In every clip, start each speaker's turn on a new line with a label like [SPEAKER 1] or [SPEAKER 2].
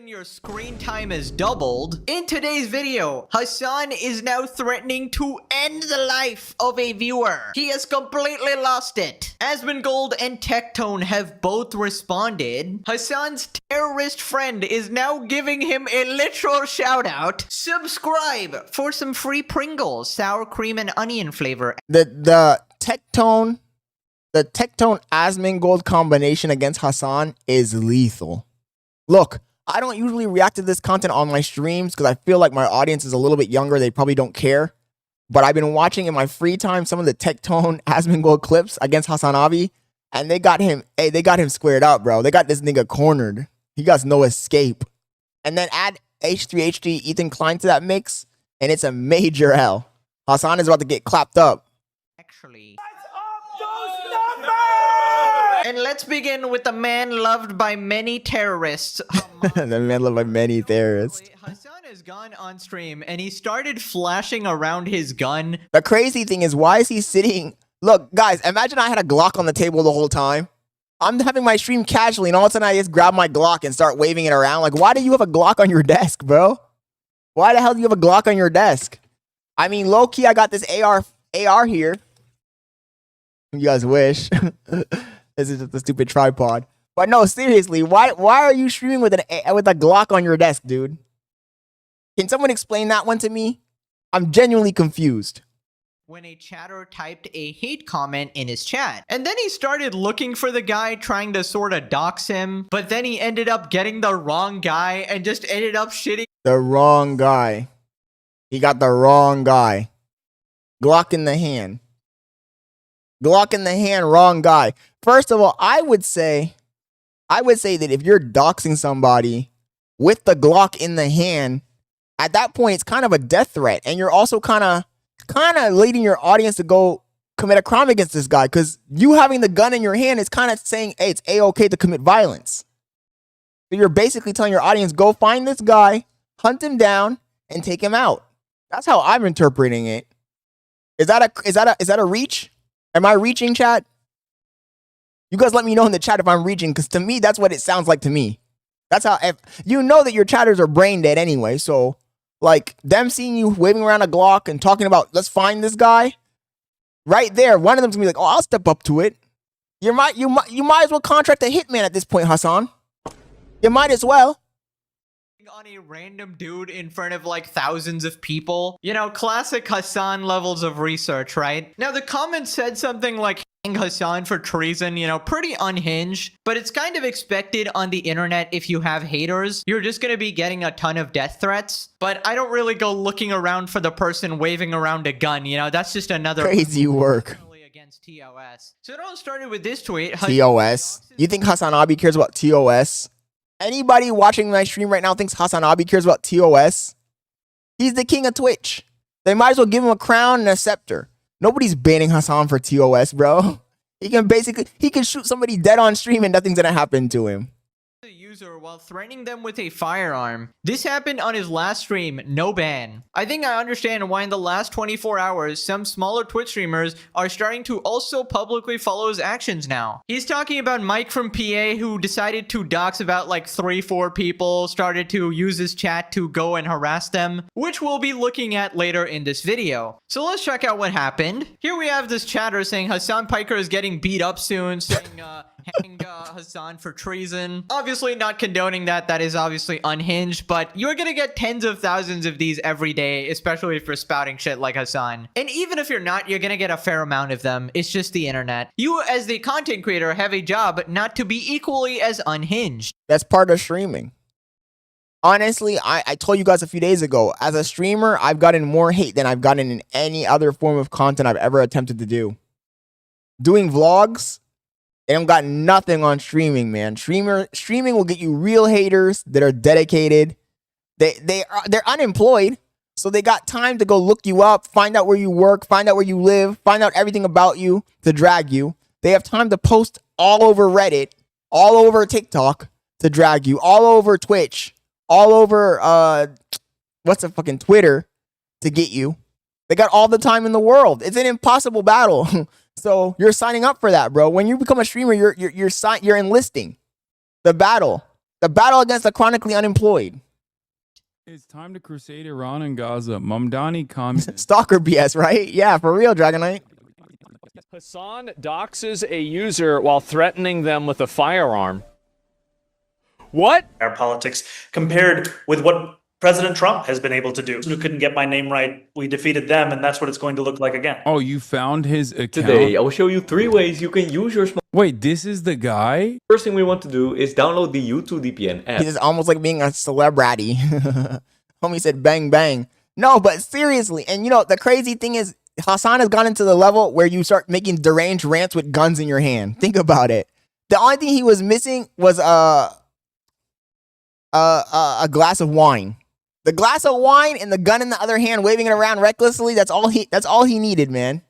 [SPEAKER 1] Your screen time is doubled. In today's video, Hasan is now threatening to end the life of a viewer. He has completely lost it. Asmongold and Tectone have both responded. Hasan's terrorist friend is now giving him a literal shout out. Subscribe for some free Pringles, sour cream and onion flavor.
[SPEAKER 2] The Tectone Asmongold combination against Hasan is lethal. Look, I don't usually react to this content on my streams because I feel like my audience is a little bit younger. They probably don't care. But I've been watching in my free time some of the Tectone Asmongold clips against HASANABI, and they got him squared up, bro. They got this nigga cornered. He got no escape. And then add H3HD Ethan Klein to that mix, and it's a major L. Hasan is about to get clapped up.
[SPEAKER 1] Actually. And let's begin with the man loved by many terrorists.
[SPEAKER 2] The man loved by many terrorists.
[SPEAKER 1] Hasan has gone on stream and he started flashing around his gun.
[SPEAKER 2] The crazy thing is, why is he sitting? Look, guys, imagine I had a Glock on the table the whole time. I'm having my stream casually and all of a sudden I just grab my Glock and start waving it around. Like, why do you have a Glock on your desk, bro? Why the hell do you have a Glock on your desk? I mean, low-key, I got this AR here. You guys wish. This is just a stupid tripod. But no, seriously, why are you streaming with a Glock on your desk, dude? Can someone explain that one to me? I'm genuinely confused.
[SPEAKER 1] When a chatter typed a hate comment in his chat. And then he started looking for the guy, trying to sort of dox him. But then he ended up getting the wrong guy and just ended up shitting.
[SPEAKER 2] The wrong guy. He got the wrong guy. Glock in the hand. Glock in the hand, wrong guy. First of all, I would say that if you're doxing somebody with the Glock in the hand, at that point, it's kind of a death threat. And you're also kind of leading your audience to go commit a crime against this guy. Because you having the gun in your hand is kind of saying, hey, it's A-okay to commit violence. So you're basically telling your audience, go find this guy, hunt him down, and take him out. That's how I'm interpreting it. Is that a reach? Am I reaching, chat? You guys let me know in the chat if I'm reaching, because to me, that's what it sounds like to me. That's how, if you know that your chatters are brain dead anyway, so like them seeing you waving around a Glock and talking about, let's find this guy, right there, one of them's gonna be like, oh, I'll step up to it. You might as well contract a hitman at this point, Hasan. You might as well.
[SPEAKER 1] On a random dude in front of like thousands of people. You know, classic Hasan levels of research, right? Now the comment said something like hang Hasan for treason, you know, pretty unhinged, but it's kind of expected on the internet. If you have haters, you're just gonna be getting a ton of death threats. But I don't really go looking around for the person waving around a gun, you know, that's just another
[SPEAKER 2] crazy work.
[SPEAKER 1] Against TOS. So it all started with this tweet.
[SPEAKER 2] TOS? You think HASANABI cares about TOS? Anybody watching my stream right now thinks HASANABI cares about TOS? He's the king of Twitch. They might as well give him a crown and a scepter. Nobody's banning Hasan for TOS, bro. He can shoot somebody dead on stream and nothing's gonna happen to him.
[SPEAKER 1] The user while threatening them with a firearm. This happened on his last stream, no ban. I think I understand why in the last 24 hours, some smaller Twitch streamers are starting to also publicly follow his actions now. He's talking about Mike from PA who decided to dox about like 3-4 people, started to use his chat to go and harass them, which we'll be looking at later in this video. So let's check out what happened. Here we have this chatter saying Hasan Piker is getting beat up soon, saying hang Hasan for treason. Obviously not condoning that. That is obviously unhinged, but you're gonna get tens of thousands of these every day, especially for spouting shit like Hasan. And even if you're not, you're gonna get a fair amount of them. It's just the internet. You as the content creator have a job not to be equally as unhinged.
[SPEAKER 2] That's part of streaming. Honestly, I told you guys a few days ago, as a streamer, I've gotten more hate than I've gotten in any other form of content I've ever attempted to do. Doing vlogs, they don't got nothing on streaming, man. Streaming will get you real haters that are dedicated. They're unemployed, so they got time to go look you up, find out where you work, find out where you live, find out everything about you to drag you. They have time to post all over Reddit, all over TikTok to drag you, all over Twitch, all over what's the fucking Twitter to get you. They got all the time in the world. It's an impossible battle. So you're signing up for that, bro. When you become a streamer, you're enlisting the battle. The battle against the chronically unemployed.
[SPEAKER 3] It's time to crusade Iran and Gaza. Mamdani communist.
[SPEAKER 2] Stalker BS, right? Yeah, for real, Dragonite.
[SPEAKER 4] Hasan doxes a user while threatening them with a firearm. What?
[SPEAKER 5] Our politics compared with what President Trump has been able to do. Who couldn't get my name right, we defeated them, and that's what it's going to look like again.
[SPEAKER 3] Oh, you found his account?
[SPEAKER 6] Today, I will show you 3 ways you can use your smartphone.
[SPEAKER 3] Wait, this is the guy?
[SPEAKER 6] First thing we want to do is download the YouTube VPN app.
[SPEAKER 2] It's almost like being a celebrity. Homie said bang bang. No, but seriously, and you know, the crazy thing is, Hasan has gone into the level where you start making deranged rants with guns in your hand. Think about it. The only thing he was missing was a glass of wine. The glass of wine and the gun in the other hand, waving it around recklessly. That's all he needed, man.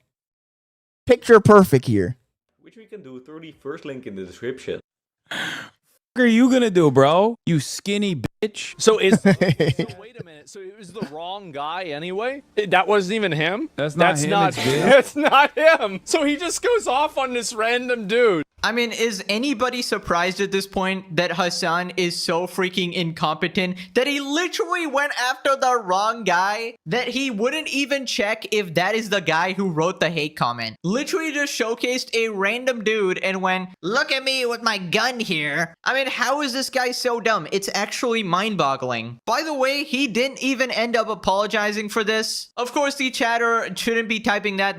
[SPEAKER 2] Picture perfect here.
[SPEAKER 6] Which we can do through the first link in the description.
[SPEAKER 3] What are you gonna do, bro? You skinny bitch.
[SPEAKER 4] So wait a minute. So it was the wrong guy anyway? That wasn't even him?
[SPEAKER 3] That's not him, it's Biz.
[SPEAKER 4] That's not him. So he just goes off on this random dude.
[SPEAKER 1] I mean, is anybody surprised at this point that Hasan is so freaking incompetent that he literally went after the wrong guy, that he wouldn't even check if that is the guy who wrote the hate comment? Literally just showcased a random dude and went, look at me with my gun here. I mean, how is this guy so dumb? It's actually mind-boggling. By the way, he didn't even end up apologizing for this. Of course, the chatter shouldn't be typing that.